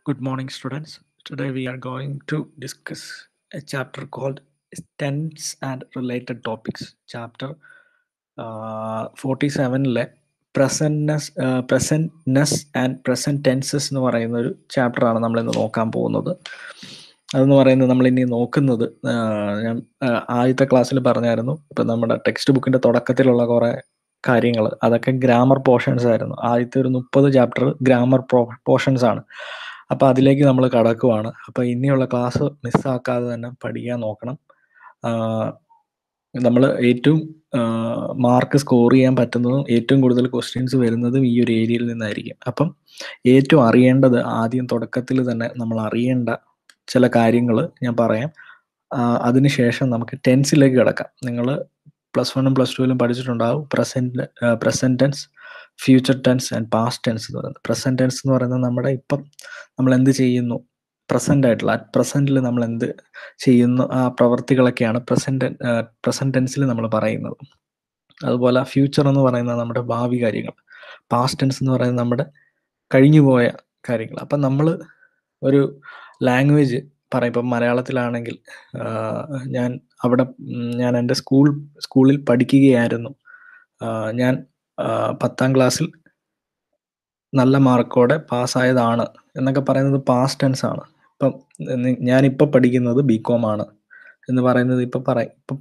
Good morning, students. Today we are going to discuss a chapter called Tense and Related Topics. Chapter 47-ലെ presentness and present tenses എന്ന് പറയുന്ന ഒരു ചാപ്റ്ററാണ് നമ്മളിന്ന് നോക്കാൻ പോകുന്നത്. അതെന്ന് പറയുന്നത് നമ്മളിനി നോക്കുന്നത് ഞാൻ ആദ്യത്തെ ക്ലാസ്സിൽ പറഞ്ഞായിരുന്നു. ഇപ്പം നമ്മുടെ ടെക്സ്റ്റ് ബുക്കിൻ്റെ തുടക്കത്തിലുള്ള കുറേ കാര്യങ്ങൾ അതൊക്കെ ഗ്രാമർ പോർഷൻസ് ആയിരുന്നു. ആദ്യത്തെ ഒരു 30 ചാപ്റ്റർ ഗ്രാമർ പോർഷൻസ് ആണ്. അപ്പോൾ അതിലേക്ക് നമ്മൾ കടക്കുവാണ്. അപ്പോൾ ഇനിയുള്ള ക്ലാസ് മിസ്സാക്കാതെ തന്നെ പഠിക്കാൻ നോക്കണം. നമ്മൾ ഏറ്റവും മാർക്ക് സ്കോർ ചെയ്യാൻ പറ്റുന്നതും ഏറ്റവും കൂടുതൽ ക്വസ്റ്റ്യൻസ് വരുന്നതും ഈ ഒരു ഏരിയയിൽ നിന്നായിരിക്കും. അപ്പം ഏറ്റവും അറിയേണ്ടത് ആദ്യം തുടക്കത്തിൽ തന്നെ നമ്മൾ അറിയേണ്ട ചില കാര്യങ്ങൾ ഞാൻ പറയാം. അതിനുശേഷം നമുക്ക് ടെൻസിലേക്ക് കിടക്കാം. നിങ്ങൾ +1 +2 പഠിച്ചിട്ടുണ്ടാവും. Present tense, future tense and past tense എന്ന് പറയുന്നത്. പ്രസൻറ്റ് ടെൻസ് എന്ന് പറയുന്നത് നമ്മുടെ ഇപ്പം നമ്മൾ എന്ത് ചെയ്യുന്നു, പ്രസൻ്റ് ആയിട്ടുള്ള പ്രസൻറ്റിൽ നമ്മൾ എന്ത് ചെയ്യുന്നു ആ പ്രവർത്തികളൊക്കെയാണ് പ്രസൻറ്റ് ടെൻസിൽ നമ്മൾ പറയുന്നത്. അതുപോലെ ഫ്യൂച്ചർ എന്ന് പറയുന്നത് നമ്മുടെ ഭാവി കാര്യങ്ങൾ. പാസ്റ്റ് ടെൻസ് എന്ന് പറയുന്നത് നമ്മുടെ കഴിഞ്ഞുപോയ കാര്യങ്ങൾ. അപ്പം നമ്മൾ ഒരു ലാംഗ്വേജ് പറയും. ഇപ്പം മലയാളത്തിലാണെങ്കിൽ ഞാൻ എൻ്റെ സ്കൂളിൽ പഠിക്കുകയായിരുന്നു. ഞാൻ 10ാം ക്ലാസ്സിൽ നല്ല മാർക്കോടെ പാസ്സായതാണ് എന്നൊക്കെ പറയുന്നത് പാസ്റ്റ് ടെൻസ് ആണ്. ഇപ്പം ഞാനിപ്പോൾ പഠിക്കുന്നത് BCom ആണ് എന്ന് പറയുന്നത് ഇപ്പം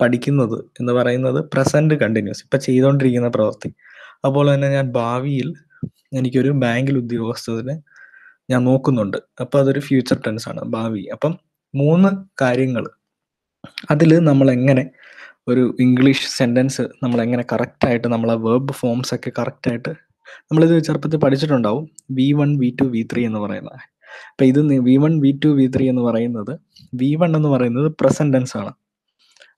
പഠിക്കുന്നത് എന്ന് പറയുന്നത് പ്രസൻറ്റ് കണ്ടിന്യൂസ്, ഇപ്പം ചെയ്തുകൊണ്ടിരിക്കുന്ന പ്രവൃത്തി. അതുപോലെ തന്നെ ഞാൻ ഭാവിയിൽ എനിക്കൊരു ബാങ്കിൽ ഉദ്യോഗസ്ഥനെ ഞാൻ നോക്കുന്നുണ്ട്. അപ്പോൾ അതൊരു ഫ്യൂച്ചർ ടെൻസ് ആണ്, ഭാവി. അപ്പം 3 കാര്യങ്ങൾ. അതിൽ നമ്മളെങ്ങനെ ഒരു ഇംഗ്ലീഷ് സെൻറ്റൻസ് നമ്മളെങ്ങനെ കറക്റ്റായിട്ട് നമ്മളെ വെർബ് ഫോംസ് ഒക്കെ കറക്റ്റായിട്ട് നമ്മളിത് ചെറുപ്പത്തിൽ പഠിച്ചിട്ടുണ്ടാവും. V1 V2 V3 എന്ന് പറയുന്നത്. അപ്പം ഇത് V1 V2 V3 എന്ന് പറയുന്നത്, V1 എന്ന് പറയുന്നത് പ്രസൻറ്റ് ടെൻസ് ആണ്.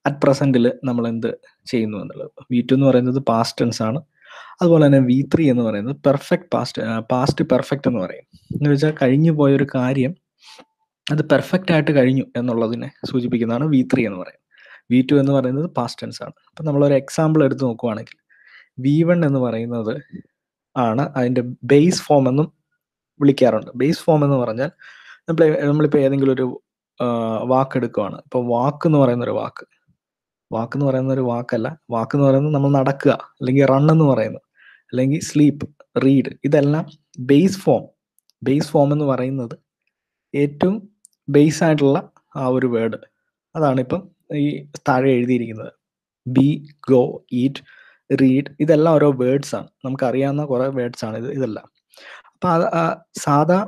അറ്റ് പ്രസൻറ്റിൽ നമ്മൾ എന്ത് ചെയ്യുന്നു എന്നുള്ളത്. V2 എന്ന് പറയുന്നത് പാസ്റ്റ് ടെൻസ് ആണ്. അതുപോലെ തന്നെ V3 എന്ന് പറയുന്നത് പാസ്റ്റ് പെർഫെക്റ്റ് എന്ന് പറയും. എന്ന് വെച്ചാൽ കഴിഞ്ഞു പോയൊരു കാര്യം അത് പെർഫെക്റ്റ് ആയിട്ട് കഴിഞ്ഞു എന്നുള്ളതിനെ സൂചിപ്പിക്കുന്നതാണ് V3 എന്ന് പറയുന്നത്. V2 എന്ന് പറയുന്നത് പാസ്റ്റ് ടെൻസ് ആണ്. അപ്പം നമ്മളൊരു എക്സാമ്പിൾ എടുത്ത് നോക്കുവാണെങ്കിൽ V1 എന്ന് പറയുന്നത് ആണ് അതിൻ്റെ ബേസ് ഫോം എന്നും വിളിക്കാറുണ്ട്. ബേസ് ഫോം എന്ന് പറഞ്ഞാൽ നമ്മളിപ്പോൾ ഏതെങ്കിലും ഒരു വാക്കെടുക്കുകയാണ്. ഇപ്പോൾ വാക്ക് എന്ന് പറയുന്ന ഒരു വാക്കല്ല. വാക്ക് എന്ന് പറയുന്നത് നമ്മൾ നടക്കുക, അല്ലെങ്കിൽ റൺ എന്ന് പറയുന്നത്, അല്ലെങ്കിൽ സ്ലീപ്പ്, റീഡ്, ഇതെല്ലാം ബേസ് ഫോം എന്ന് പറയുന്നത് ഏറ്റവും ബേസ് ആയിട്ടുള്ള ആ ഒരു വേർഡ്. അതാണ് ഇപ്പം ഈ താഴെ എഴുതിയിരിക്കുന്നത്. ബി, ഗോ, ഈറ്റ്, റീഡ്, ഇതെല്ലാം ഓരോ വേർഡ്സ് ആണ്. നമുക്കറിയാവുന്ന കുറേ വേർഡ്സ് ആണ് ഇതെല്ലാം. അപ്പം സാധാ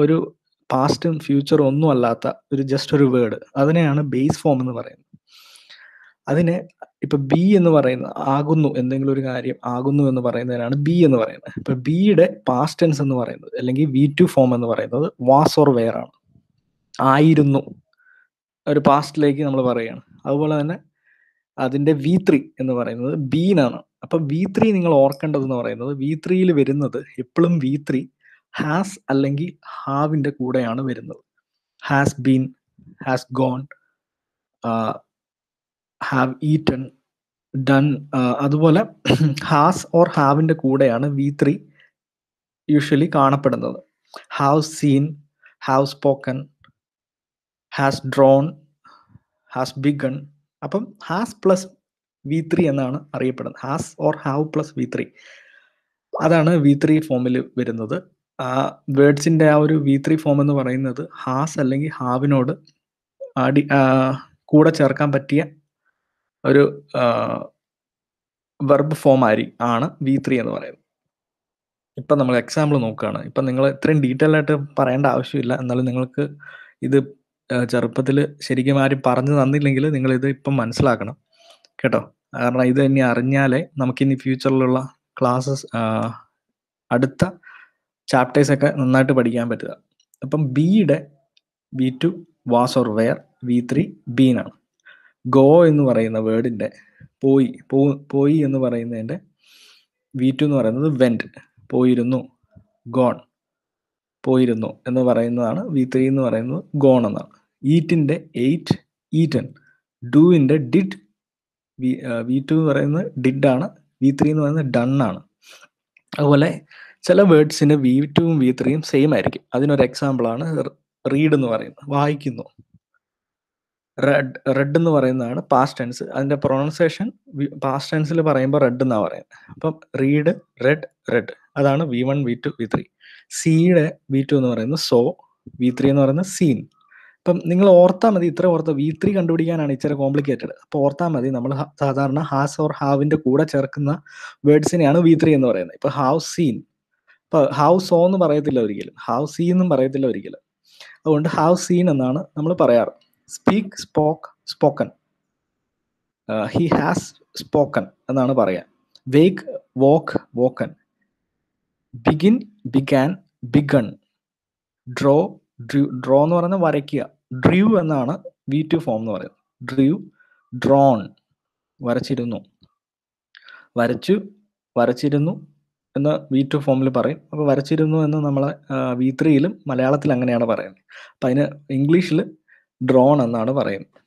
ഒരു പാസ്റ്റും ഫ്യൂച്ചറും ഒന്നും അല്ലാത്ത ഒരു ജസ്റ്റ് ഒരു വേർഡ്, അതിനെയാണ് ബേസ് ഫോം എന്ന് പറയുന്നത്. അതിനെ ഇപ്പം ബി എന്ന് പറയുന്നത് ആകുന്നു, എന്തെങ്കിലും ഒരു കാര്യം ആകുന്നു എന്ന് പറയുന്നതിനാണ് ബി എന്ന് പറയുന്നത്. ഇപ്പം ബിയുടെ പാസ്റ്റ് ടെൻസ് എന്ന് പറയുന്നത്, അല്ലെങ്കിൽ V2 ഫോം എന്ന് പറയുന്നത് വാസ് ഓർ വെയർ ആണ്. ആയിരുന്നു, ഒരു പാസ്റ്റിലേക്ക് നമ്മൾ പറയുകയാണ്. അതുപോലെ തന്നെ അതിൻ്റെ V3 എന്ന് പറയുന്നത് ബീനാണ്. അപ്പം V3 നിങ്ങൾ ഓർക്കേണ്ടതെന്ന് പറയുന്നത്, V3യിൽ വരുന്നത് എപ്പോഴും V3 ഹാസ് അല്ലെങ്കിൽ ഹാവിൻ്റെ കൂടെയാണ് വരുന്നത്. Has been, has gone, have eaten, done. അതുപോലെ ഹാസ് ഓർ ഹാവിൻ്റെ കൂടെയാണ് V3 യൂഷ്വലി കാണപ്പെടുന്നത്. Have seen, have spoken, has drawn, has begun. അപ്പം ഹാസ് പ്ലസ് V3 എന്നാണ് അറിയപ്പെടുന്നത്. Has or have plus V3, അതാണ് V3 ഫോമിൽ വരുന്നത്. ആ വേർഡ്സിൻ്റെ ആ ഒരു V3 ഫോം എന്ന് പറയുന്നത് ഹാസ് അല്ലെങ്കിൽ ഹാവിനോട് കൂടെ ചേർക്കാൻ പറ്റിയ ഒരു വെർബ് ഫോം ആണ് V3 എന്ന് പറയുന്നത്. ഇപ്പം നമ്മൾ എക്സാമ്പിൾ നോക്കുകയാണ്. ഇപ്പം നിങ്ങൾ ഇത്രയും ഡീറ്റെയിൽ ആയിട്ട് പറയേണ്ട ആവശ്യമില്ല. എന്നാലും നിങ്ങൾക്ക് ഇത് ചെറുപ്പത്തിൽ ശരിക്കും ആരും പറഞ്ഞു തന്നില്ലെങ്കിൽ നിങ്ങളിത് ഇപ്പം മനസ്സിലാക്കണം കേട്ടോ. കാരണം ഇത് ഇനി അറിഞ്ഞാലേ നമുക്കിനി ഫ്യൂച്ചറിലുള്ള ക്ലാസ്സസ്, അടുത്ത ചാപ്റ്റേഴ്സൊക്കെ നന്നായിട്ട് പഠിക്കാൻ പറ്റുക. അപ്പം ബിയുടെ V2 was or were, V3 ബീനാണ്. ഗോ എന്ന് പറയുന്ന വേർഡിൻ്റെ പോയി എന്ന് പറയുന്നതിൻ്റെ V2 എന്ന് പറയുന്നത് വെൻറ്റ്, പോയിരുന്നു. ഗോൺ, പോയിരുന്നു എന്ന് പറയുന്നതാണ്. V3 എന്ന് പറയുന്നത് ഗോൺ എന്നാണ്. ഈറ്റിൻ്റെ ഈറ്റൻ, ഡൂവിൻ്റെ ഡിഡ്, V2 എന്ന് പറയുന്നത് ഡിഡ് ആണ്. V3 എന്ന് പറയുന്നത് ഡൺ ആണ്. അതുപോലെ ചില വേർഡ്സിന് V2 V3 സെയിം ആയിരിക്കും. അതിനൊരു എക്സാമ്പിളാണ് റീഡ് എന്ന് പറയുന്നത്, വായിക്കുന്നു. റെഡ് എന്ന് പറയുന്നതാണ് പാസ്റ്റ് ടെൻസ്. അതിൻ്റെ പ്രൊണൗൺസിയേഷൻ പാസ്റ്റ് ടെൻസിൽ പറയുമ്പോൾ റെഡ് എന്നാണ് പറയുന്നത്. അപ്പം റീഡ്, റെഡ് അതാണ് V1 V2 V3. സിയുടെ V2 എന്ന് പറയുന്നത് സോ, V3 എന്ന് പറയുന്നത് സീൻ. അപ്പം നിങ്ങൾ ഓർത്താൽ മതി, ഇത്ര ഓർത്താൽ V3 കണ്ടുപിടിക്കാനാണ് ഇച്ചിരി കോംപ്ലിക്കേറ്റഡ്. അപ്പോൾ ഓർത്താൽ മതി, നമ്മൾ സാധാരണ ഹാസ് ഓർ ഹാവിൻ്റെ കൂടെ ചേർക്കുന്ന വേർഡ്സിനെയാണ് V3 എന്ന് പറയുന്നത്. ഇപ്പോൾ ഹാവ് സീൻ, ഇപ്പോൾ ഹാവ് സോ എന്ന് പറയത്തില്ല ഒരിക്കലും, ഹാവ് സീ എന്നും പറയത്തില്ല ഒരിക്കലും. അതുകൊണ്ട് ഹാവ് സീൻ എന്നാണ് നമ്മൾ പറയാറ്. Speak, spoke, spoken. He has spoken എന്നാണ് പറയുക. Wake, woke, woken. Begin, began, begun. Draw, draw എന്ന് പറയുന്നത് വരയ്ക്കുക. ഡ്രൂ എന്നാണ് V2 ഫോം എന്ന് പറയുന്നത്. ഡ്രൂ, ഡ്രോൺ, വരച്ചിരുന്നു. വരച്ചു, വരച്ചിരുന്നു എന്ന് V2 ഫോമിൽ പറയും. അപ്പോൾ വരച്ചിരുന്നു എന്ന് നമ്മളെ V3യിലും മലയാളത്തിൽ അങ്ങനെയാണ് പറയുന്നത്. അപ്പം അതിന് ഇംഗ്ലീഷിൽ ഡ്രോൺ എന്നാണ് പറയുന്നത്.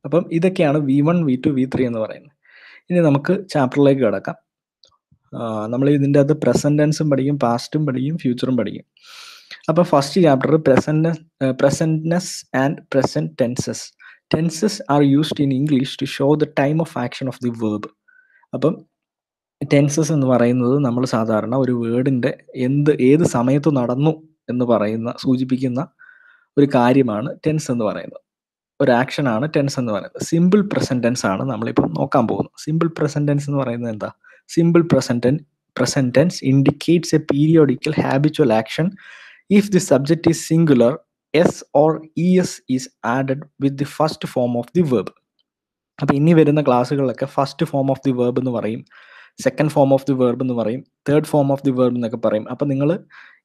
അപ്പം ഇതൊക്കെയാണ് V1 V2 V3 എന്ന് പറയുന്നത്. ഇനി നമുക്ക് ചാപ്റ്ററിലേക്ക് കിടക്കാം. നമ്മൾ ഇതിൻ്റെ അത് പ്രസന്റ് ടെൻസും പഠിക്കും, പാസ്റ്റും പഠിക്കും, ഫ്യൂച്ചറും പഠിക്കും. അപ്പോൾ first chapter presentness and present tenses. Tenses are used in English to show the time of action of the verb. അപ്പം ടെൻസസ് എന്ന് പറയുന്നത് നമ്മൾ സാധാരണ ഒരു വേർഡിൻ്റെ ഏത് സമയത്ത് നടന്നു എന്ന് സൂചിപ്പിക്കുന്ന ഒരു കാര്യമാണ് ടെൻസ് എന്ന് പറയുന്നത്. ഒരു ആക്ഷനാണ് ടെൻസ് എന്ന് പറയുന്നത്. സിമ്പിൾ പ്രസന്റ് ടെൻസ് ആണ് നമ്മളിപ്പം നോക്കാൻ പോകുന്നത്. സിമ്പിൾ പ്രസന്റ് ടെൻസ് എന്ന് പറയുന്നത് എന്താ? Simple present tense indicates a periodical habitual action if the subject is singular, S or ES is added with the first form of the verb. അപ്പോൾ ഇനി വരുന്ന ക്ലാസ്സുകളിലൊക്കെ first form of the verb എന്ന് പറയും, second form of the verb എന്ന് പറയും, third form of the verb എന്നൊക്കെ പറയും. അപ്പം നിങ്ങൾ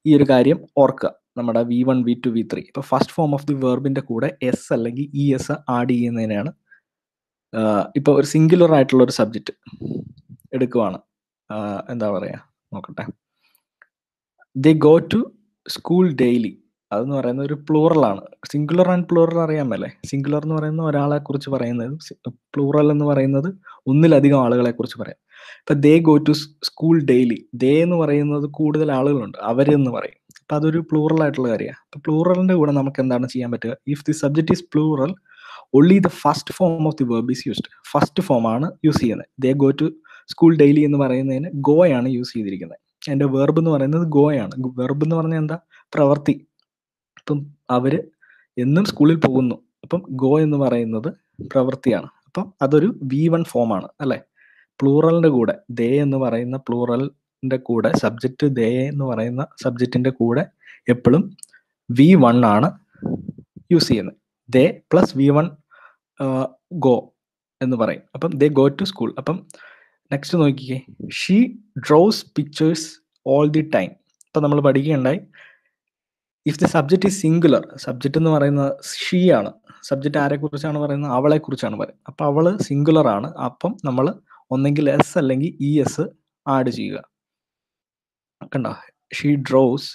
ഈ ഒരു കാര്യം ഓർക്കുക, നമ്മുടെ V1 V2 V3. ഇപ്പോൾ ഫസ്റ്റ് ഫോം ഓഫ് ദി വേർബിൻ്റെ കൂടെ എസ് അല്ലെങ്കിൽ ES ആഡ് ചെയ്യുന്നതിനാണ്. ഇപ്പോൾ ഒരു സിംഗുലർ ആയിട്ടുള്ള ഒരു സബ്ജക്റ്റ് എടുക്കുവാണ്, എന്താ പറയുക നോക്കട്ടെ. They go to school daily. അതെന്ന് പറയുന്നത് ഒരു പ്ലൂറലാണ്. സിംഗുലർ ആൻഡ് പ്ലൂറൽ അറിയാമല്ലേ? സിംഗുലർ എന്ന് പറയുന്ന ഒരാളെ കുറിച്ച് പറയുന്നത്, പ്ലൂറൽ എന്ന് പറയുന്നത് ഒന്നിലധികം ആളുകളെ കുറിച്ച് പറയാം. ഇപ്പം they go to school daily. They എന്ന് പറയുന്നത് കൂടുതൽ ആളുകളുണ്ട്, അവരെന്ന് പറയും. അപ്പം അതൊരു പ്ലൂറൽ ആയിട്ടുള്ള കാര്യമാണ്. അപ്പം പ്ലൂറലിൻ്റെ കൂടെ നമുക്ക് എന്താണ് ചെയ്യാൻ പറ്റുക? If the subject is plural, only the first form of the verb is used. First form ആണ് യൂസ് ചെയ്യുന്നത്. They go to school daily എന്ന് പറയുന്നതിന് ഗോയാണ് യൂസ് ചെയ്തിരിക്കുന്നത്. അതിൻ്റെ വെർബ് എന്ന് പറയുന്നത് ഗോയാണ്. വെർബ് എന്ന് പറഞ്ഞാൽ എന്താ? പ്രവൃത്തി. അപ്പം അവർ എന്നും സ്കൂളിൽ പോകുന്നു. അപ്പം ഗോ എന്ന് പറയുന്നത് പ്രവൃത്തിയാണ്. അപ്പം അതൊരു V1 ഫോമാണ് അല്ലേ? പ്ലൂറലിൻ്റെ കൂടെ ദേ എന്ന് പറയുന്ന പ്ലൂറലിൻ്റെ കൂടെ സബ്ജക്റ്റ് ദേ എന്ന് പറയുന്ന സബ്ജക്റ്റിൻ്റെ കൂടെ എപ്പോഴും V1 ആണ് യൂസ് ചെയ്യുന്നത്. ദേ പ്ലസ് V1 ഗോ എന്ന് പറയും. അപ്പം ദേ ഗോ ടു സ്കൂൾ. അപ്പം നെക്സ്റ്റ് നോക്കിക്കേ, she draws pictures all the time. അപ്പം നമ്മൾ പഠിക്കുകയുണ്ടായി, if the subject is singular, subject എന്ന് പറയുന്നത് ഷീ ആണ്. സബ്ജക്റ്റ് ആരെക്കുറിച്ചാണ് പറയുന്നത്? അവളെ കുറിച്ചാണ് പറയുന്നത്. അപ്പം അവൾ സിംഗുലർ ആണ്. അപ്പം നമ്മൾ ഒന്നെങ്കിൽ എസ് അല്ലെങ്കിൽ ES ആഡ് ചെയ്യുക. കണ്ടോ? ഷീ ഡ്രോസ്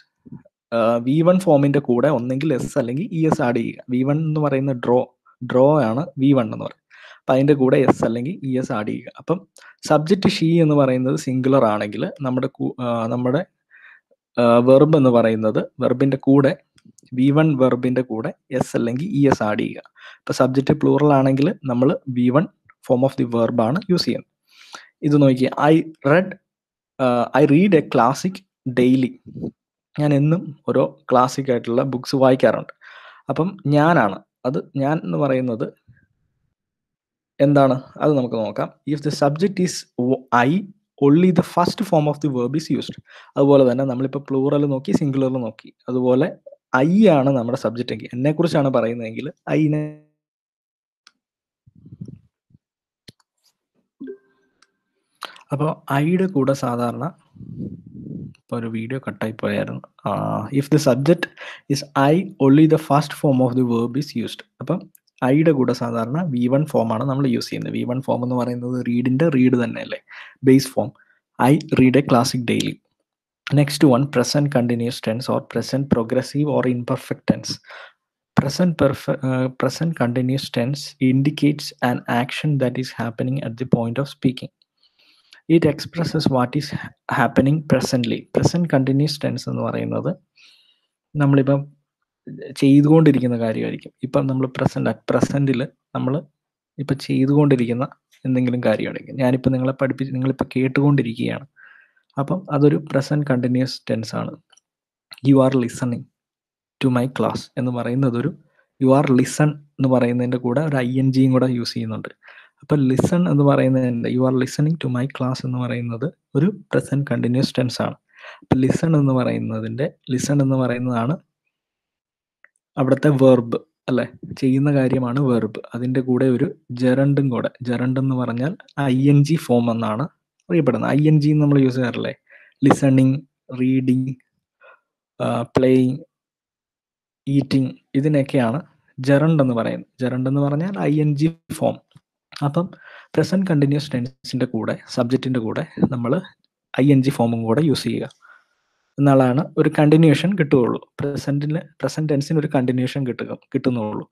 V1 ഫോമിൻ്റെ കൂടെ ഒന്നെങ്കിൽ എസ് അല്ലെങ്കിൽ ES ആഡ് ചെയ്യുക. V1 എന്ന് പറയുന്ന ഡ്രോ ആണ് V1 എന്ന് പറയുന്നത്. അപ്പം അതിൻ്റെ കൂടെ എസ് അല്ലെങ്കിൽ ES ആഡ് ചെയ്യുക. അപ്പം സബ്ജക്റ്റ് ഷീ എന്ന് പറയുന്നത് സിംഗുലർ ആണെങ്കിൽ നമ്മുടെ വെർബ് എന്ന് പറയുന്നത് വെർബിൻ്റെ കൂടെ V1 വെർബിൻ്റെ കൂടെ എസ് അല്ലെങ്കിൽ ES ആഡ് ചെയ്യുക. ഇപ്പോൾ സബ്ജക്റ്റ് പ്ലൂറൽ ആണെങ്കിൽ നമ്മൾ V1 ഫോം ഓഫ് ദി വെർബാണ് യൂസ് ചെയ്യുന്നത്. ഇത് നോക്കിയേ, I read a classic daily. ഞാൻ എന്നും ഓരോ ക്ലാസിക് ആയിട്ടുള്ള ബുക്സ് വായിക്കാറുണ്ട്. അപ്പം ഞാനാണ് അത്. ഞാൻ എന്ന് പറയുന്നത് എന്താണ്? അത് നമുക്ക് നോക്കാം. If the subject is I, only the first form of the verb is used. അതുപോലെ തന്നെ നമ്മളിപ്പോൾ പ്ലൂറൽ നോക്കി, സിംഗുലർ നോക്കി. അതുപോലെ ഐ ആണ് നമ്മുടെ സബ്ജക്റ്റ് എങ്കിൽ, എന്നെക്കുറിച്ചാണ് പറയുന്നതെങ്കിൽ ഐനെ. അപ്പോൾ ഐയുടെ കൂടെ സാധാരണ ഇപ്പോൾ ഒരു വീഡിയോ കട്ടായി പോയായിരുന്നു. If the subject is I, only the first form of the verb is used. അപ്പം ഐയുടെ കൂടെ സാധാരണ V1 ഫോമാണ് നമ്മൾ യൂസ് ചെയ്യുന്നത്. V1 ഫോം എന്ന് പറയുന്നത് റീഡിൻ്റെ റീഡ് തന്നെയല്ലേ, base form. I read a classic daily. Next one, present continuous tense or present progressive or imperfect tense. Present continuous tense indicates an action that is happening at the point of speaking. It expresses what is happening presently. Present continuous tense എന്ന് പറയുന്നത് നമ്മളിപ്പം ചെയ്തുകൊണ്ടിരിക്കുന്ന കാര്യമായിരിക്കും. ഇപ്പം നമ്മൾ പ്രസൻറ്റിൽ നമ്മൾ ഇപ്പം ചെയ്തുകൊണ്ടിരിക്കുന്ന എന്തെങ്കിലും കാര്യമായിരിക്കും. ഞാനിപ്പോൾ നിങ്ങളിപ്പോൾ കേട്ടുകൊണ്ടിരിക്കുകയാണ്. അപ്പം അതൊരു പ്രസൻറ്റ് കണ്ടിന്യൂസ് ടെൻസ് ആണ്. You are listening to my class എന്ന് പറയുന്നതൊരു യു ആർ ലിസൺ എന്ന് പറയുന്നതിൻ്റെ കൂടെ ഒരു INGയും കൂടെ യൂസ് ചെയ്യുന്നുണ്ട്. അപ്പോൾ ലിസൺ എന്ന് പറയുന്നതിൻ്റെ you are listening to my class എന്ന് പറയുന്നത് ഒരു പ്രസൻറ്റ് കണ്ടിന്യൂസ് ടെൻസ് ആണ്. അപ്പോൾ ലിസൺ എന്ന് പറയുന്നതാണ് അവിടുത്തെ വെർബ് അല്ലേ, ചെയ്യുന്ന കാര്യമാണ് വെർബ്. അതിൻ്റെ കൂടെ ഒരു ജെറണ്ടും കൂടെ. ജെറണ്ട് എന്ന് പറഞ്ഞാൽ ING ഫോം എന്നാണ് അറിയപ്പെടുന്നത്. ING നമ്മൾ യൂസ് ചെയ്യാറില്ലേ, ലിസണിങ്, റീഡിങ്, പ്ലേയിങ്, ഈറ്റിംഗ്, ഇതിനൊക്കെയാണ് ജെറണ്ട് എന്ന് പറയുന്നത്. ജെറണ്ട് എന്ന് പറഞ്ഞാൽ ING ഫോം. അപ്പം പ്രസൻറ്റ് കണ്ടിന്യൂസ് ടെൻസിൻ്റെ കൂടെ സബ്ജക്റ്റിൻ്റെ കൂടെ നമ്മൾ ING ഫോമും കൂടെ യൂസ് ചെയ്യുക എന്നാലാണ് ഒരു കണ്ടിന്യൂഷൻ കിട്ടുകയുള്ളൂ. പ്രസൻറ്റ് ടെൻസിന് ഒരു കണ്ടിന്യൂഷൻ കിട്ടുന്നുള്ളൂ.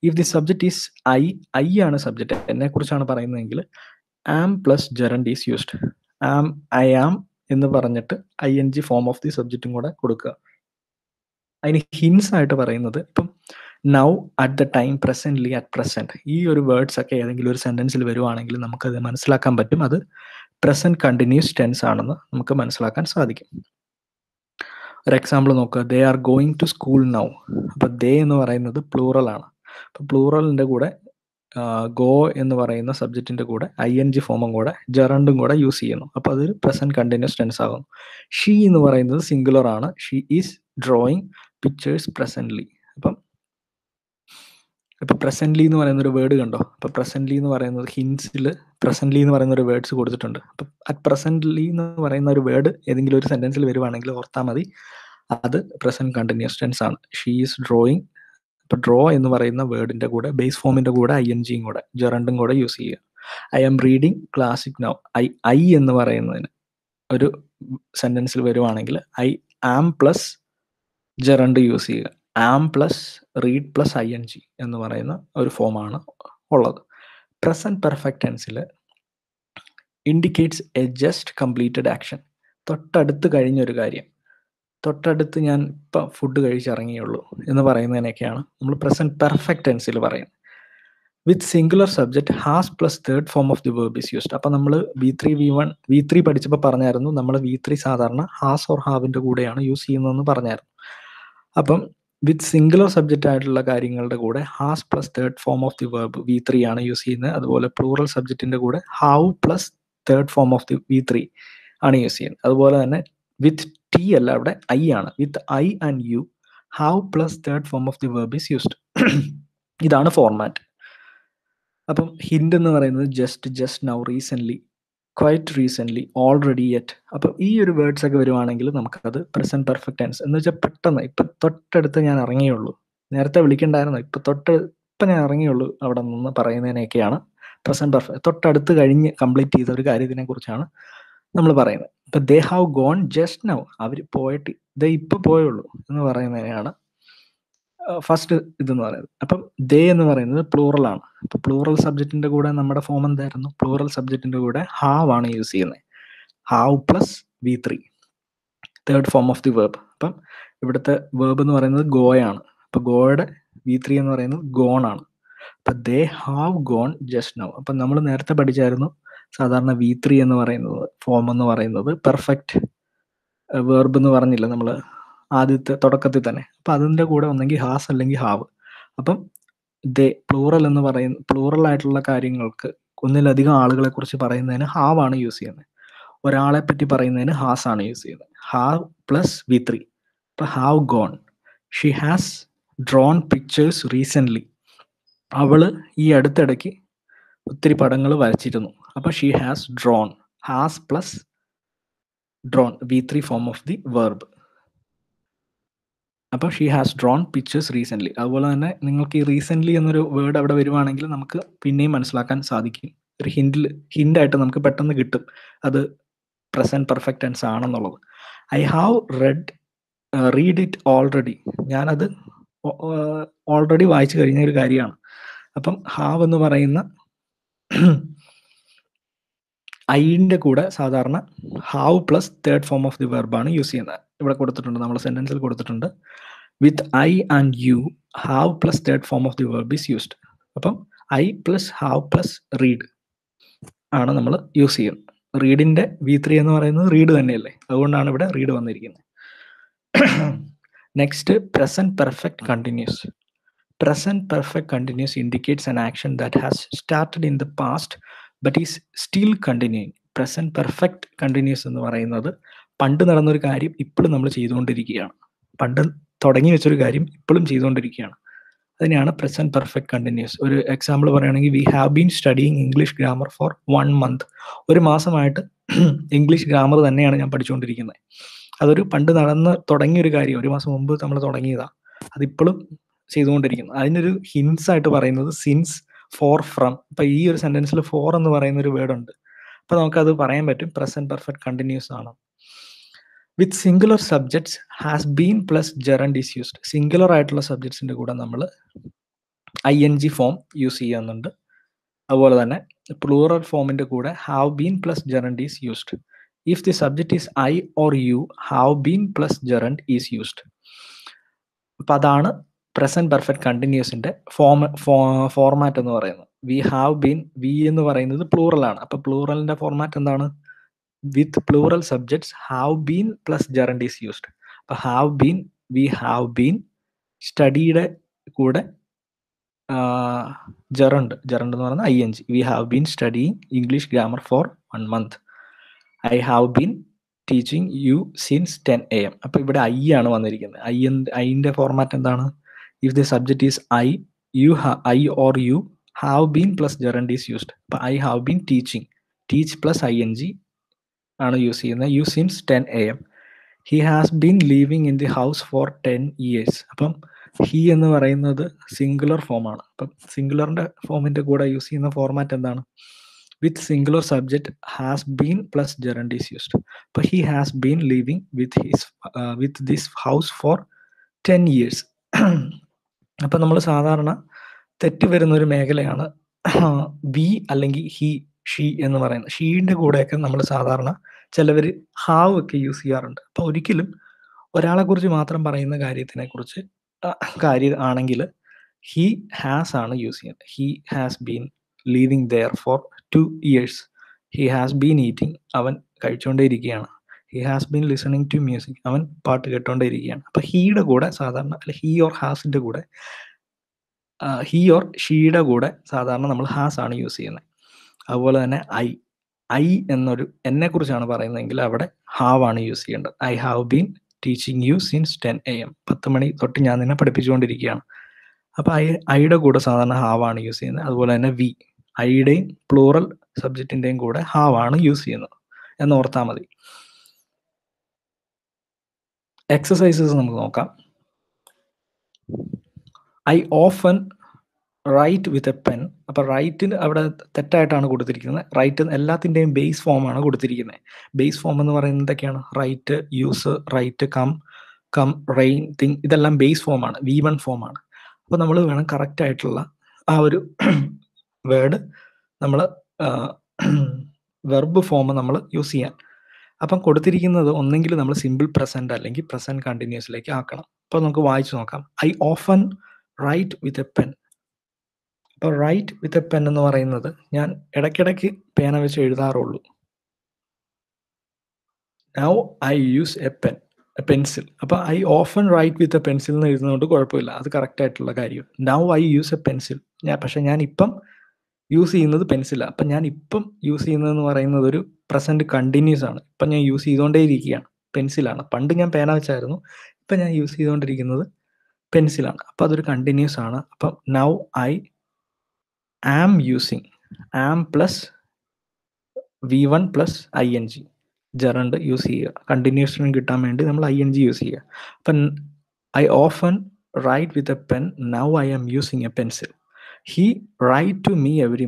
If the subject is I ആണ് സബ്ജക്റ്റ്, എന്നെക്കുറിച്ചാണ് പറയുന്നതെങ്കിൽ am plus gerund is used. I am എന്ന് പറഞ്ഞിട്ട് ING ഫോം ഓഫ് ദി സബ്ജക്റ്റും കൂടെ കൊടുക്കുക. അതിന് ഹിൻസ് ആയിട്ട് പറയുന്നത് ഇപ്പം now, at the time, presently, at present, ഈ ഒരു വേർഡ്സ് ഒക്കെ ഏതെങ്കിലും ഒരു സെൻറ്റൻസിൽ വരുവാണെങ്കിൽ നമുക്കത് മനസ്സിലാക്കാൻ പറ്റും അത് പ്രസൻറ്റ് കണ്ടിന്യൂസ് ടെൻസ് ആണെന്ന് നമുക്ക് മനസ്സിലാക്കാൻ സാധിക്കും. ഒരു എക്സാമ്പിൾ നോക്കുക, they are going to school now. അപ്പോൾ ദേ എന്ന് പറയുന്നത് പ്ലൂറലാണ്. അപ്പോൾ പ്ലൂറലിൻ്റെ കൂടെ ഗോ എന്ന് പറയുന്ന സബ്ജക്റ്റിൻ്റെ കൂടെ ING ഫോമും കൂടെ ജെറണ്ടും കൂടെ യൂസ് ചെയ്യുന്നു. അപ്പോൾ അതൊരു പ്രസൻറ്റ് കണ്ടിന്യൂസ് ടെൻസ് ആകുന്നു. ഷീ എന്ന് പറയുന്നത് സിംഗുലർ ആണ്. She is drawing pictures presently. അപ്പം ഇപ്പോൾ പ്രസൻ്റ്ലി എന്ന് പറയുന്ന ഒരു വേർഡ് കണ്ടോ. അപ്പോൾ പ്രസൻ്റ്ലി എന്ന് പറയുന്നത് ഹിൻസിൽ പ്രസൻ്റ്ലി എന്ന് പറയുന്ന ഒരു വേർഡ്സ് കൊടുത്തിട്ടുണ്ട്. അപ്പം അറ്റ് പ്രസൻ്റ്ലി എന്ന് പറയുന്ന ഒരു വേർഡ് ഏതെങ്കിലും ഒരു സെൻറ്റൻസിൽ വരുവാണെങ്കിൽ ഓർത്താൽ മതി അത് പ്രസൻറ്റ് കണ്ടിന്യൂസ് ടെൻസ് ആണ്. She is drawing. ഇപ്പോൾ ഡ്രോ എന്ന് പറയുന്ന വേർഡിൻ്റെ കൂടെ ബേസ് ഫോമിൻ്റെ കൂടെ INGയും കൂടെ ജെറണ്ടും കൂടെ യൂസ് ചെയ്യുക. I am reading classic now. I എന്ന് പറയുന്നതിന് ഒരു സെൻറ്റൻസിൽ വരുവാണെങ്കിൽ I am plus gerund use ചെയ്യുക. Am plus read plus ING എന്ന് പറയുന്ന ഒരു ഫോമാണ് ഉള്ളത്. പ്രസൻറ്റ് പെർഫെക്റ്റ് ടെൻസിൽ indicates a just completed action. തൊട്ടടുത്ത് കഴിഞ്ഞൊരു കാര്യം, തൊട്ടടുത്ത് ഞാൻ ഇപ്പം ഫുഡ് കഴിച്ചിറങ്ങിയുള്ളൂ എന്ന് പറയുന്നതിനൊക്കെയാണ് നമ്മൾ പ്രസൻറ്റ് പെർഫെക്റ്റ് ടെൻസിൽ പറയുന്നത്. വിത്ത് singular subject has plus third form of the verb is used. അപ്പോൾ നമ്മൾ V3 പഠിച്ചപ്പോൾ പറഞ്ഞായിരുന്നു നമ്മൾ V3 സാധാരണ ഹാസ് ഓർ ഹാവിൻ്റെ കൂടെയാണ് യൂസ് ചെയ്യുന്നതെന്ന് പറഞ്ഞായിരുന്നു. അപ്പം വിത്ത് സിംഗുലർ സബ്ജക്റ്റ് ആയിട്ടുള്ള കാര്യങ്ങളുടെ കൂടെ has plus third form of the verb V3 ആണ് യൂസ് ചെയ്യുന്നത്. അതുപോലെ പ്ലൂറൽ സബ്ജക്റ്റിൻ്റെ കൂടെ have plus third form of the V3 ആണ് യൂസ് ചെയ്യുന്നത്. അതുപോലെ തന്നെ വിത്ത് ടി അല്ല, അവിടെ ഐ ആണ്. വിത്ത് I and you have plus third form of the verb is used. ഇതാണ് ഫോർമാറ്റ്. അപ്പം ഹിൻഡ് എന്ന് പറയുന്നത് just now, recently, quite recently, already, yet. അപ്പം ഈ ഒരു വേർഡ്സ് ഒക്കെ വരുവാണെങ്കിൽ നമുക്കത് പ്രസൻറ്റ് പെർഫെക്റ്റ് ടെൻസ് എന്ന് വെച്ചാൽ പെട്ടെന്ന് ഇപ്പം തൊട്ടടുത്ത് ഞാൻ ഇറങ്ങിയുള്ളൂ, നേരത്തെ വിളിക്കണ്ടായിരുന്നു, ഇപ്പം ഞാൻ ഇറങ്ങിയുള്ളൂ അവിടെ നിന്ന് പറയുന്നതിനെയൊക്കെയാണ് പ്രസൻറ്റ് പെർഫെക്റ്റ്. തൊട്ടടുത്ത് കഴിഞ്ഞ് കംപ്ലീറ്റ് ചെയ്ത ഒരു കാര്യത്തിനെ കുറിച്ചാണ് നമ്മൾ പറയുന്നത്. ഇപ്പം they have gone just now, അവർ പോയിട്ട് ദേ ഇപ്പോൾ പോയുള്ളൂ എന്ന് പറയുന്നതിനെയാണ് ഫസ്റ്റ് ഇതെന്ന് പറയുന്നത്. അപ്പം ദേ എന്ന് പറയുന്നത് പ്ലൂറലാണ്. അപ്പോൾ പ്ലൂറൽ സബ്ജക്റ്റിൻ്റെ കൂടെ നമ്മുടെ ഫോം എന്തായിരുന്നു? പ്ലൂറൽ സബ്ജക്റ്റിൻ്റെ കൂടെ ഹാവ് ആണ് യൂസ് ചെയ്യുന്നത്. Have plus V3, third form of the verb. അപ്പം ഇവിടുത്തെ വേർബ് എന്ന് പറയുന്നത് ഗോയാണ്. അപ്പോൾ ഗോയുടെ V3 എന്ന് പറയുന്നത് ഗോൺ ആണ്. അപ്പം they have gone just now. അപ്പം നമ്മൾ നേരത്തെ പഠിച്ചായിരുന്നു സാധാരണ V3 എന്ന് പറയുന്നത് ഫോം എന്ന് പറയുന്നത് പെർഫെക്റ്റ് വേർബ് എന്ന് പറഞ്ഞില്ല നമ്മൾ ആദ്യത്തെ തുടക്കത്തിൽ തന്നെ. അപ്പം അതിൻ്റെ കൂടെ ഒന്നെങ്കിൽ ഹാസ് അല്ലെങ്കിൽ ഹാവ്. അപ്പം ദേ പ്ലൂറൽ ആയിട്ടുള്ള കാര്യങ്ങൾക്ക് ഒന്നിലധികം ആളുകളെ കുറിച്ച് പറയുന്നതിന് ഹാവ് ആണ് യൂസ് ചെയ്യുന്നത്. ഒരാളെ പറ്റി പറയുന്നതിന് ഹാസ് ആണ് യൂസ് ചെയ്യുന്നത്. Have plus V3. ഇപ്പം have gone. She has drawn pictures recently. അവൾ ഈ അടുത്തിടയ്ക്ക് ഒത്തിരി പടങ്ങൾ വരച്ചിരുന്നു. അപ്പോൾ she has drawn. Has plus drawn, V3 form of the verb. അപ്പോൾ she has drawn pictures recently. അതുപോലെ തന്നെ നിങ്ങൾക്ക് ഈ റീസെൻ്റ്ലി എന്നൊരു വേർഡ് അവിടെ വരുവാണെങ്കിൽ നമുക്ക് പിന്നെയും മനസ്സിലാക്കാൻ സാധിക്കും. ഒരു ഹിൻ്റായിട്ട് നമുക്ക് പെട്ടെന്ന് കിട്ടും അത് പ്രസൻറ്റ് പെർഫെക്റ്റ് ടെൻസ് ആണെന്നുള്ളത്. I have read it already. ഞാനത് ഓൾറെഡി വായിച്ചു കഴിഞ്ഞ ഒരു കാര്യമാണ്. അപ്പം ഹാവ് എന്ന് പറയുന്ന ഐൻ്റെ കൂടെ സാധാരണ have plus third form of the വെർബാണ് യൂസ് ചെയ്യുന്നത്. ഇവിടെ കൊടുത്തിട്ടുണ്ട്, നമ്മൾ സെൻറ്റൻസിൽ കൊടുത്തിട്ടുണ്ട് with I and you have plus third form of the verb is used. അപ്പം I plus have plus read ആണ് നമ്മൾ യൂസ് ചെയ്യുന്നത്. റീഡിൻ്റെ V3 എന്ന് പറയുന്നത് റീഡ് തന്നെയല്ലേ, അതുകൊണ്ടാണ് ഇവിടെ റീഡ് വന്നിരിക്കുന്നത്. Next present perfect continuous. Present perfect continuous indicates an action that has started in the past but is still continuing. Present perfect continuous എന്ന് പറയുന്നത് പണ്ട് നടന്നൊരു കാര്യം ഇപ്പോഴും നമ്മൾ ചെയ്തുകൊണ്ടിരിക്കുകയാണ്. പണ്ട് തുടങ്ങി വെച്ചൊരു കാര്യം ഇപ്പോഴും ചെയ്തുകൊണ്ടിരിക്കുകയാണ്. അതിനെയാണ് പ്രസന്റ് പെർഫെക്റ്റ് കണ്ടിന്യൂസ്. ഒരു എക്സാമ്പിൾ പറയുകയാണെങ്കിൽ we have been studying English grammar for 1 month. ഒരു മാസമായിട്ട് ഇംഗ്ലീഷ് ഗ്രാമർ തന്നെയാണ് ഞാൻ പഠിച്ചുകൊണ്ടിരിക്കുന്നത്. അതൊരു പണ്ട് നടന്ന് തുടങ്ങിയൊരു കാര്യം, ഒരു മാസം മുമ്പ് നമ്മൾ തുടങ്ങിയതാണ്, അതിപ്പോഴും ചെയ്തുകൊണ്ടിരിക്കുന്നു. അതിനൊരു ഹിൻസ് ആയിട്ട് പറയുന്നത് സിൻസ്, ഫോർ, ഫ്രം. ഇപ്പം ഈ ഒരു സെൻറ്റൻസിൽ ഫോർ എന്ന് പറയുന്ന ഒരു വേർഡ് ഉണ്ട്. അപ്പോൾ നമുക്കത് പറയാൻ പറ്റും പ്രസന്റ് പെർഫെക്റ്റ് കണ്ടിന്യൂസ് ആണ്. വിത്ത് singular subjects has been plus gerund is used. Singular ആയിട്ടുള്ള സബ്ജക്ട്സിൻ്റെ കൂടെ നമ്മൾ ING ഫോം യൂസ് ചെയ്യുന്നുണ്ട്. അതുപോലെ തന്നെ പ്ലൂറൽ ഫോമിൻ്റെ കൂടെ have been plus gerund is used. If the subject is I or you have been plus gerund is used. അപ്പം അതാണ് present perfect കണ്ടിന്യൂസിന്റെ format എന്ന് പറയുന്നത്. വി ഹാവ് ബീൻ, വി എന്ന് പറയുന്നത് പ്ലൂറലാണ്. അപ്പൊ പ്ലൂറലിന്റെ ഫോർമാറ്റ് എന്താണ്? With plural subjects have been plus gerund is used. അപ്പൊ have been, we have been, സ്റ്റഡിയുടെ കൂടെ ജെറണ്ട് എന്ന് പറയുന്നത് ING. We have been studying English grammar for 1 month. I have been teaching you since 10 AM. അപ്പൊ ഇവിടെ I ആണ് വന്നിരിക്കുന്നത്. ഐന്റെ ഫോർമാറ്റ് എന്താണ്? If the subject is I or you have been plus gerund is used. But I have been teaching. Teach plus ING ആണ് use ചെയ്യുന്നത്. You since 10 AM. He has been living in the house for 10 years. അപ്പം he എന്ന് പറയുന്നത് singular ഫോമാണ്. അപ്പം സിംഗുലറിന്റെ ഫോമിന്റെ കൂടെ use ചെയ്യുന്ന ഫോർമാറ്റ് എന്താണ്? വിത്ത് singular subject has been plus gerund is used. അപ്പം he has been living with this house for 10 years. അപ്പം നമ്മൾ സാധാരണ തെറ്റ് വരുന്നൊരു മേഖലയാണ് വി അല്ലെങ്കിൽ ഹി, ഷീ എന്ന് പറയുന്നത്. ഷീൻ്റെ കൂടെയൊക്കെ നമ്മൾ സാധാരണ ചിലവർ ഹാവ് ഒക്കെ യൂസ് ചെയ്യാറുണ്ട്. അപ്പം ഒരിക്കലും ഒരാളെ കുറിച്ച് മാത്രം പറയുന്ന കാര്യത്തിനെ കുറിച്ച് ആണെങ്കിൽ ഹി ഹാസ് ആണ് യൂസ് ചെയ്യുന്നത്. He has been living there for 2 years. He has been eating, അവൻ കഴിച്ചുകൊണ്ടേയിരിക്കുകയാണ്. He has been listening to music, അവൻ പാട്ട് കേട്ടോണ്ടേയിരിക്കുകയാണ്. അപ്പൊ ഹീയുടെ കൂടെ സാധാരണ, അല്ല ഹി ഓർ ഹാസിന്റെ കൂടെ, ഹി ഓർ ഷീയുടെ കൂടെ സാധാരണ നമ്മൾ ഹാസ് ആണ് യൂസ് ചെയ്യുന്നത്. അതുപോലെ തന്നെ ഐ എന്നൊരു എന്നെ കുറിച്ചാണ് പറയുന്നതെങ്കിൽ അവിടെ ഹാവ് ആണ് യൂസ് ചെയ്യേണ്ടത്. I have been teaching you since 10 AM. 10 മണി തൊട്ട് ഞാൻ നിന്നെ പഠിപ്പിച്ചുകൊണ്ടിരിക്കുകയാണ്. അപ്പൊ ഐയുടെ കൂടെ സാധാരണ ഹാവ് ആണ് യൂസ് ചെയ്യുന്നത്. അതുപോലെ തന്നെ വി, ഐയുടെയും പ്ലൂറൽ സബ്ജക്റ്റിന്റെയും കൂടെ ഹാവ് ആണ് യൂസ് ചെയ്യുന്നത് എന്ന് ഓർത്താൽ മതി. എക്സസൈസസ് നമുക്ക് നോക്കാം. I often write with a pen. അപ്പൊ റൈറ്റിന് അവിടെ തെറ്റായിട്ടാണ് കൊടുത്തിരിക്കുന്നത്. റൈറ്റ് എല്ലാത്തിൻ്റെയും ബേസ് ഫോമാണ് കൊടുത്തിരിക്കുന്നത്. ബേസ് ഫോം എന്ന് പറയുന്നത് എന്തൊക്കെയാണ്? Write, use, write, come, rain, thing, ഇതെല്ലാം ബേസ് ഫോമാണ്, V1 ഫോമാണ്. അപ്പൊ നമ്മൾ വേണം കറക്റ്റ് ആയിട്ടുള്ള ആ ഒരു വേർഡ് നമ്മൾ വെർബ് ഫോം നമ്മൾ യൂസ് ചെയ്യാൻ. അപ്പം കൊടുത്തിരിക്കുന്നത് ഒന്നെങ്കിൽ നമ്മൾ സിമ്പിൾ പ്രസന്റ് അല്ലെങ്കിൽ പ്രസന്റ് കണ്ടിന്യൂസിലേക്ക് ആക്കണം. അപ്പൊ നമുക്ക് വായിച്ചു നോക്കാം. I often write with a pen. അപ്പൊ റൈറ്റ് വിത്ത് എ പെൻ എന്ന് പറയുന്നത് ഞാൻ ഇടയ്ക്കിടയ്ക്ക് പേന വെച്ച് എഴുതാറുള്ളൂ. Now I use a pen, pencil. അപ്പൊ I often write with a pencil എന്ന് എഴുതുന്നതുകൊണ്ട് കുഴപ്പമില്ല, അത് കറക്റ്റ് ആയിട്ടുള്ള കാര്യം. Now I use a pencil. പക്ഷെ ഞാൻ ഇപ്പം യൂസ് ചെയ്യുന്നത് പെൻസിലാണ്. അപ്പം ഞാൻ ഇപ്പം യൂസ് ചെയ്യുന്നതെന്ന് പറയുന്നത് ഒരു പ്രസന്റ് കണ്ടിന്യൂസ് ആണ്. ഇപ്പം ഞാൻ യൂസ് ചെയ്തുകൊണ്ടേ ഇരിക്കുകയാണ്, പെൻസിലാണ്. പണ്ട് ഞാൻ പേന വെച്ചായിരുന്നു, ഇപ്പം ഞാൻ യൂസ് ചെയ്തുകൊണ്ടിരിക്കുന്നത് പെൻസിലാണ്. അപ്പം അതൊരു കണ്ടിന്യൂസ് ആണ്. അപ്പം now I am using, am plus V1 plus ING, gerund use ചെയ്യുക. കണ്ടിന്യൂസിന് കിട്ടാൻ വേണ്ടി നമ്മൾ ING യൂസ് ചെയ്യുക. അപ്പം I often write with a pen, now I am using a pencil. He write to me every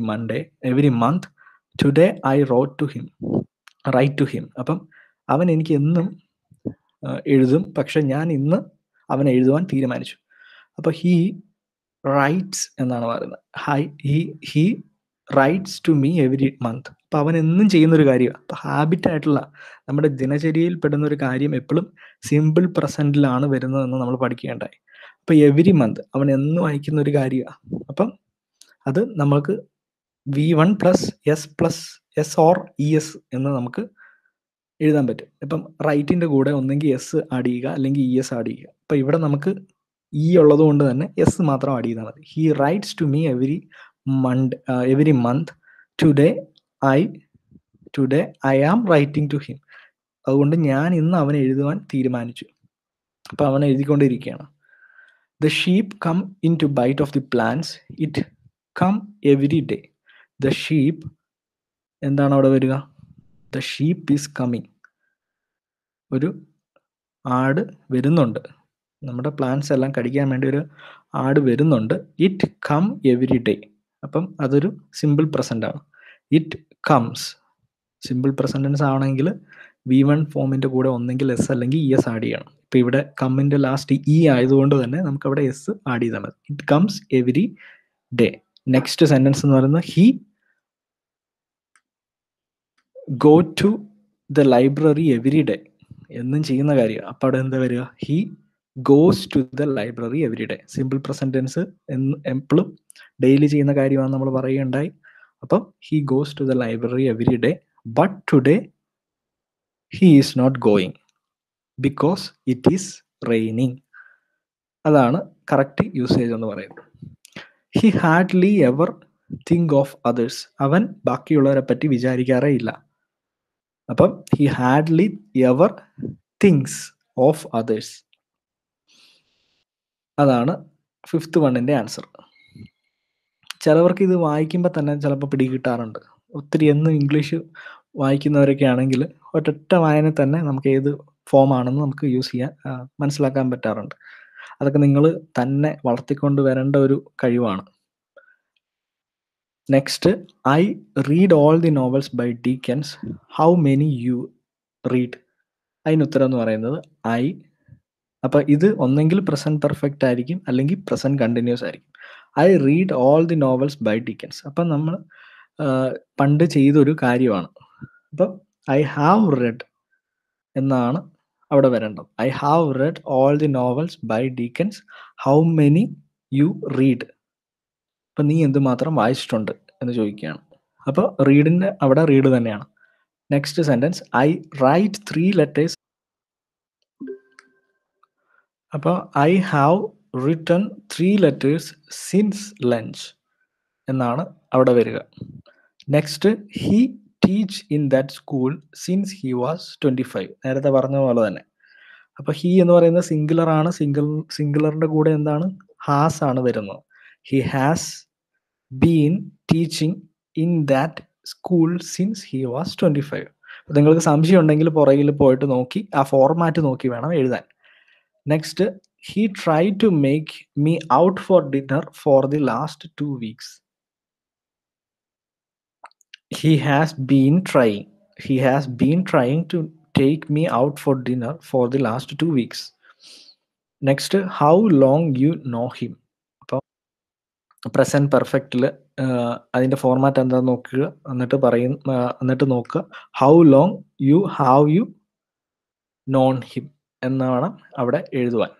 month. Today I write to him. അപ്പം അവൻ എനിക്ക് എന്നും എഴുതും, പക്ഷെ ഞാൻ ഇന്ന് അവൻ എഴുതുവാൻ തീരുമാനിച്ചു. അപ്പൊ he writes എന്നാണ് പറയുന്നത്. He writes to me every month. അപ്പോൾ അവൻ എന്നും ചെയ്യുന്നൊരു കാര്യമാണ്. അപ്പോൾ ഹാബിറ്റായിട്ടുള്ള നമ്മുടെ ദിനചര്യയിൽ പെടുന്ന ഒരു കാര്യം എപ്പോഴും സിമ്പിൾ പ്രസൻറ്റിലാണ് വരുന്നതെന്ന് നമ്മൾ പഠിക്കേണ്ടായി. അപ്പോൾ എവരി മന്ത് അവൻ എന്നും അയക്കുന്ന ഒരു കാര്യമാണ്. അപ്പം അത് നമുക്ക് V1 plus S or ES എന്ന് നമുക്ക് എഴുതാൻ പറ്റും. ഇപ്പം റൈറ്റിൻ്റെ കൂടെ ഒന്നെങ്കിൽ എസ് ആഡ് ചെയ്യുക അല്ലെങ്കിൽ ES ആഡ് ചെയ്യുക. അപ്പോൾ ഇവിടെ നമുക്ക് ഉള്ളത് കൊണ്ട് തന്നെ എസ് മാത്രം ആഡ് ചെയ്താൽ മതി. He writes to me every month today I am writing to him. അതുകൊണ്ട് ഞാൻ ഇന്ന് അവനെ എഴുതുവാൻ തീരുമാനിച്ചു. അപ്പോൾ അവൻ എഴുതിക്കൊണ്ടിരിക്കുകയാണ്. The sheep come in to bite off the plants it come every day. The sheep എന്താണ് അവിടെ വരിക? The sheep is coming. ഒരു ആട് വരുന്നുണ്ട്. നമ്മുടെ പ്ലാന്റ്സ് എല്ലാം കടിക്കാൻ വേണ്ടി ഒരു ആട് വരുന്നുണ്ട്. It come every day. അപ്പം അതൊരു സിമ്പിൾ പ്രസൻ്റ് ആണ്. ഇറ്റ് കംസ് സിമ്പിൾ പ്രസൻറ്റൻസ് ആണെങ്കിൽ V1 ഫോമിൻ്റെ കൂടെ ഒന്നെങ്കിൽ എസ് അല്ലെങ്കിൽ ES ആഡ് ചെയ്യണം. ഇപ്പം ഇവിടെ കമ്മിൻ്റെ ലാസ്റ്റ് ആയതുകൊണ്ട് തന്നെ നമുക്ക് അവിടെ എസ് ആഡ് ചെയ്താൽ മതി. It comes every day. Next sentence എന്ന് പറയുന്നത് he go to the library every day. എന്നും ചെയ്യുന്ന കാര്യമാണ്. അപ്പോൾ അവിടെ എന്താ വരിക? He goes to the library every day. Simple present tense എപ്പോഴും ഡെയിലി ചെയ്യുന്ന കാര്യമാണെന്ന് നമ്മൾ പറയുകയുണ്ടായി. അപ്പം he goes to the library every day but today he is not going because it is raining. അതാണ് കറക്റ്റ് യൂസേജ് എന്ന് പറയുന്നത്. He hardly ever think of others. അവൻ ബാക്കിയുള്ളവരെ പറ്റി വിചാരിക്കാറേ ഇല്ല. അപ്പം he hardly ever things of others. അതാണ് 5th വണ്ണിൻ്റെ ആൻസർ. ചിലവർക്ക് ഇത് വായിക്കുമ്പോൾ തന്നെ ചിലപ്പോൾ പിടികിട്ടാറുണ്ട്. ഒത്തിരി എന്നും ഇംഗ്ലീഷ് വായിക്കുന്നവരൊക്കെ ആണെങ്കിൽ ഒറ്റ വായന തന്നെ നമുക്ക് ഏത് ഫോമാണെന്ന് നമുക്ക് മനസ്സിലാക്കാൻ പറ്റാറുണ്ട്. അതൊക്കെ നിങ്ങൾ തന്നെ വളർത്തിക്കൊണ്ട് വരേണ്ട ഒരു കഴിവാണ്. Next, I read all the novels by Dickens. How many you read? അതിന് ഉത്തരം എന്ന് പറയുന്നത് ഐ. അപ്പോൾ ഇത് ഒന്നെങ്കിൽ പ്രസൻറ്റ് പെർഫെക്റ്റ് ആയിരിക്കും അല്ലെങ്കിൽ പ്രസൻറ്റ് കണ്ടിന്യൂസ് ആയിരിക്കും. I read all the novels by Dickens. അപ്പം നമ്മൾ പണ്ട് ചെയ്തൊരു കാര്യമാണ്. അപ്പം ഐ ഹാവ് റെഡ് എന്നാണ് അവിടെ വരേണ്ടത്. I have read all the novels by Dickens. How many you read? അപ്പം നീ എന്തുമാത്രം വായിച്ചിട്ടുണ്ട് എന്ന് ചോദിക്കുകയാണ്. അപ്പോൾ റീഡിൻ്റെ അവിടെ റീഡ് തന്നെയാണ്. Next sentence, I write 3 letters. അപ്പോൾ I have written 3 letters since lunch എന്നാണ് അവിടെ വരിക. Next, he teach in that school since he was 25. നേരത്തെ പറഞ്ഞ പോലെ തന്നെ. അപ്പോൾ ഹി എന്ന് പറയുന്നത് സിംഗുലർ ആണ്. സിംഗുലറിൻ്റെ കൂടെ എന്താണ്? ഹാസ് ആണ് വരുന്നത്. He has been teaching in that school since he was 25. അപ്പോൾ നിങ്ങൾക്ക് സംശയം ഉണ്ടെങ്കിൽ പുറകിൽ പോയിട്ട് നോക്കി ആ ഫോർമാറ്റ് നോക്കി വേണം എഴുതാൻ. Next, he try to make me out for dinner for the last 2 weeks. He has been trying to take me out for dinner for the last 2 weeks. Next, how long you know him? അപ്പോൾ present പെർഫെക്റ്റിൽ അതിൻ്റെ format എന്താണെന്ന് നോക്കുക. എന്നിട്ട് നോക്കുക how long have you non him എന്നാണ് അവിടെ എഴുതുവാൻ.